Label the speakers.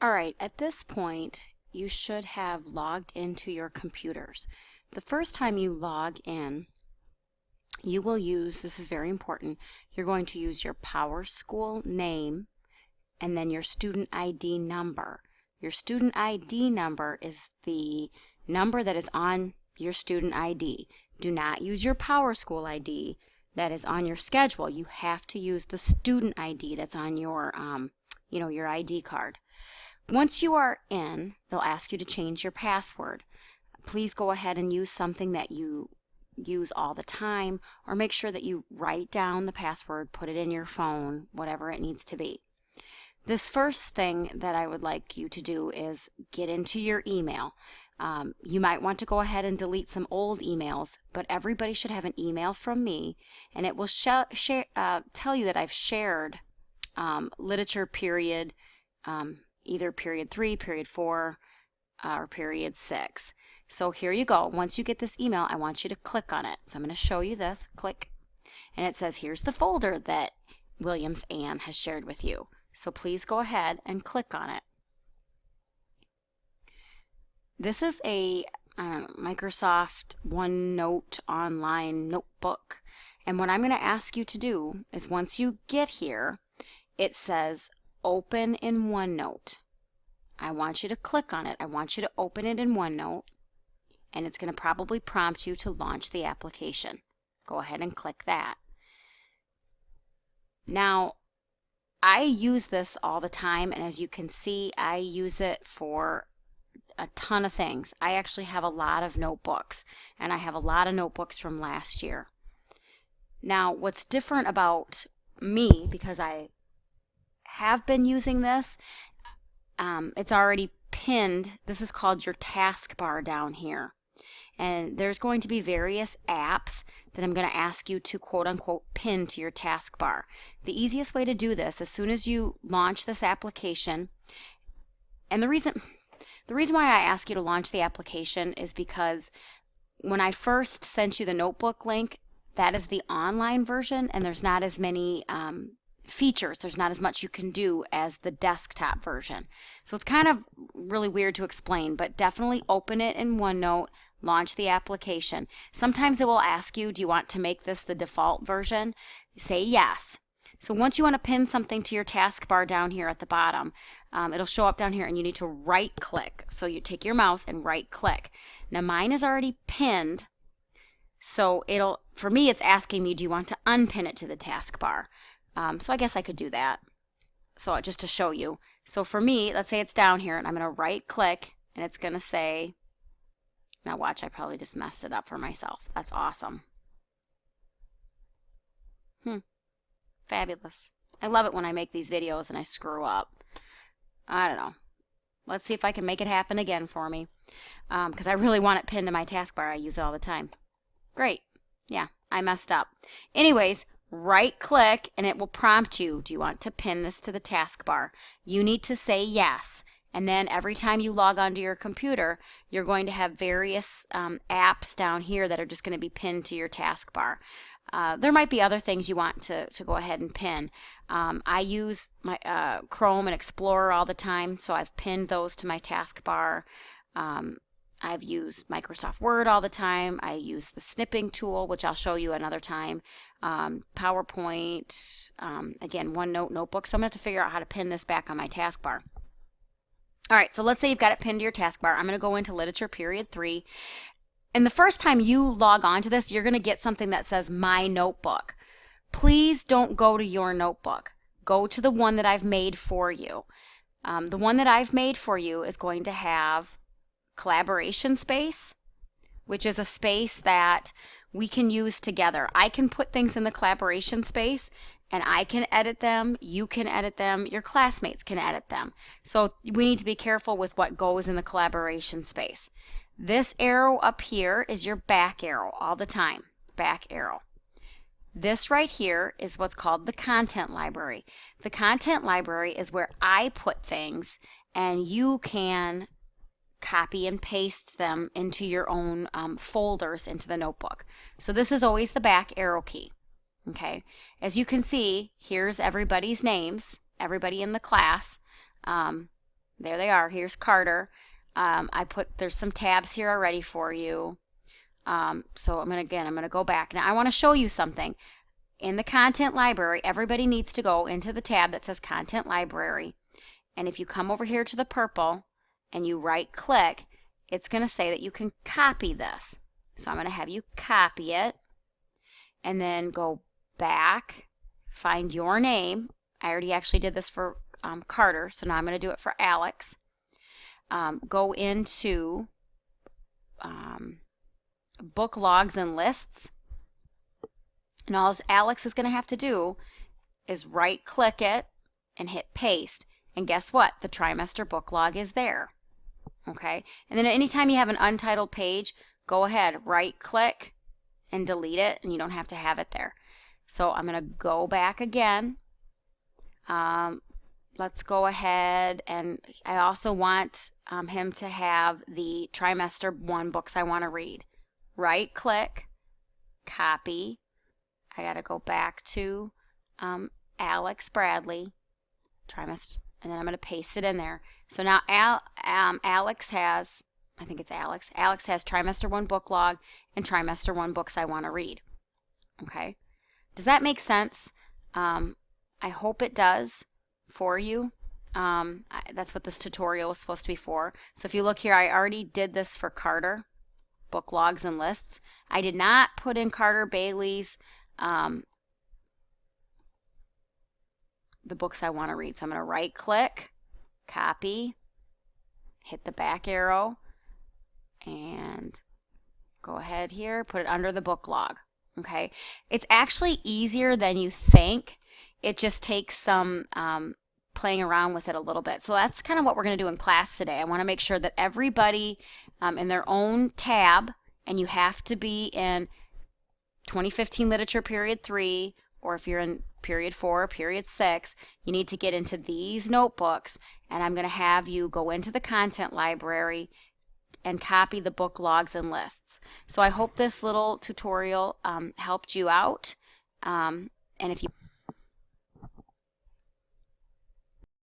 Speaker 1: All right, at this point, you should have logged into your computers. The first time you log in, you will use, this is very important, you're going to use your PowerSchool name and then your student ID number. Your student ID number is the number that is on your student ID. Do not use your PowerSchool ID that is on your schedule. You have to use the student ID that's on your, your ID card. Once you are in, they'll ask you to change your password. Please go ahead and use something that you use all the time, or make sure that you write down the password, put it in your phone, whatever it needs to be. This first thing that I would like you to do is get into your email. You might want to go ahead and delete some old emails, but everybody should have an email from me, and it will tell you that I've shared literature period, either period 3, period 4, or period 6. So here you go. Once you get this email, I want you to click on it. So I'm going to show you this. Click. And it says here's the folder that Williams Ann has shared with you. So please go ahead and click on it. This is a Microsoft OneNote online notebook. And what I'm going to ask you to do is once you get here, it says open in OneNote. I want you to click on it. I want you to open it in OneNote, and it's going to probably prompt you to launch the application. Go ahead and click that. Now, I use this all the time, and as you can see, I use it for a ton of things. I actually have a lot of notebooks, and I have a lot of notebooks from last year. Now, what's different about me, because I have been using this, it's already pinned. This is called your taskbar down here. And there's going to be various apps that I'm going to ask you to quote unquote pin to your taskbar. The easiest way to do this, as soon as you launch this application, and the reason why I ask you to launch the application is because when I first sent you the notebook link, that is the online version, and there's not as many features. There's not as much you can do as the desktop version. So it's kind of really weird to explain, but definitely open it in OneNote, launch the application. Sometimes it will ask you, do you want to make this the default version? Say yes. So once you want to pin something to your taskbar down here at the bottom, it'll show up down here, and you need to right click. So you take your mouse and right click. Now mine is already pinned, so for me it's asking me, do you want to unpin it to the taskbar? So I guess I could do that. So just to show you. So for me, let's say it's down here, and I'm going to right click, and it's going to say, now watch, I probably just messed it up for myself. That's awesome. Fabulous. I love it when I make these videos and I screw up. I don't know. Let's see if I can make it happen again for me. Because I really want it pinned to my taskbar. I use it all the time. Great. Yeah, I messed up. Anyways, right click and it will prompt you, do you want to pin this to the taskbar? You need to say yes. And then every time you log onto your computer, you're going to have various apps down here that are just going to be pinned to your taskbar. There might be other things you want to go ahead and pin. I use my Chrome and Explorer all the time, so I've pinned those to my taskbar. I've used Microsoft Word all the time. I use the snipping tool, which I'll show you another time. PowerPoint, again, OneNote notebook. So I'm going to have to figure out how to pin this back on my taskbar. All right, so let's say you've got it pinned to your taskbar. I'm going to go into literature period 3. And the first time you log on to this, you're going to get something that says My Notebook. Please don't go to your notebook. Go to the one that I've made for you. The one that I've made for you is going to have collaboration space, which is a space that we can use together. I can put things in the collaboration space, and I can edit them, you can edit them, your classmates can edit them. So we need to be careful with what goes in the collaboration space. This arrow up here is your back arrow all the time, back arrow. This right here is what's called the content library. The content library is where I put things, and you can copy and paste them into your own folders into the notebook. So this is always the back arrow key. Okay, as you can see, here's everybody's names, everybody in the class. There they are. Here's Carter. There's some tabs here already for you. So I'm going to go back. Now I want to show you something. In the content library, everybody needs to go into the tab that says content library. And if you come over here to the purple and you right click, it's going to say that you can copy this. So I'm going to have you copy it and then go back, find your name. I already actually did this for Carter, so now I'm going to do it for Alex. Go into book logs and lists. And all Alex is going to have to do is right click it and hit paste. And guess what? The trimester book log is there. Okay? And then anytime you have an untitled page, go ahead, right click and delete it, and you don't have to have it there. So I'm going to go back again. Let's go ahead, and I also want him to have the trimester 1 books I want to read. Right click, copy. I got to go back to Alex Bradley, trimester, and then I'm going to paste it in there. So now Alex has, I think it's Alex. Alex has trimester 1 book log and trimester 1 books I want to read. Okay. Does that make sense? I hope it does for you. That's what this tutorial is supposed to be for. So if you look here, I already did this for Carter, book logs and lists. I did not put in Carter Bailey's the books I want to read. So I'm going to right click, copy, hit the back arrow, and go ahead here, put it under the book log. Okay, it's actually easier than you think. It just takes some playing around with it a little bit. So that's kind of what we're going to do in class today. I want to make sure that everybody in their own tab, and you have to be in 2015 Literature Period 3, or if you're in Period 4 or Period 6, you need to get into these notebooks, and I'm going to have you go into the content library and copy the book logs and lists. So I hope this little tutorial helped you out, and if you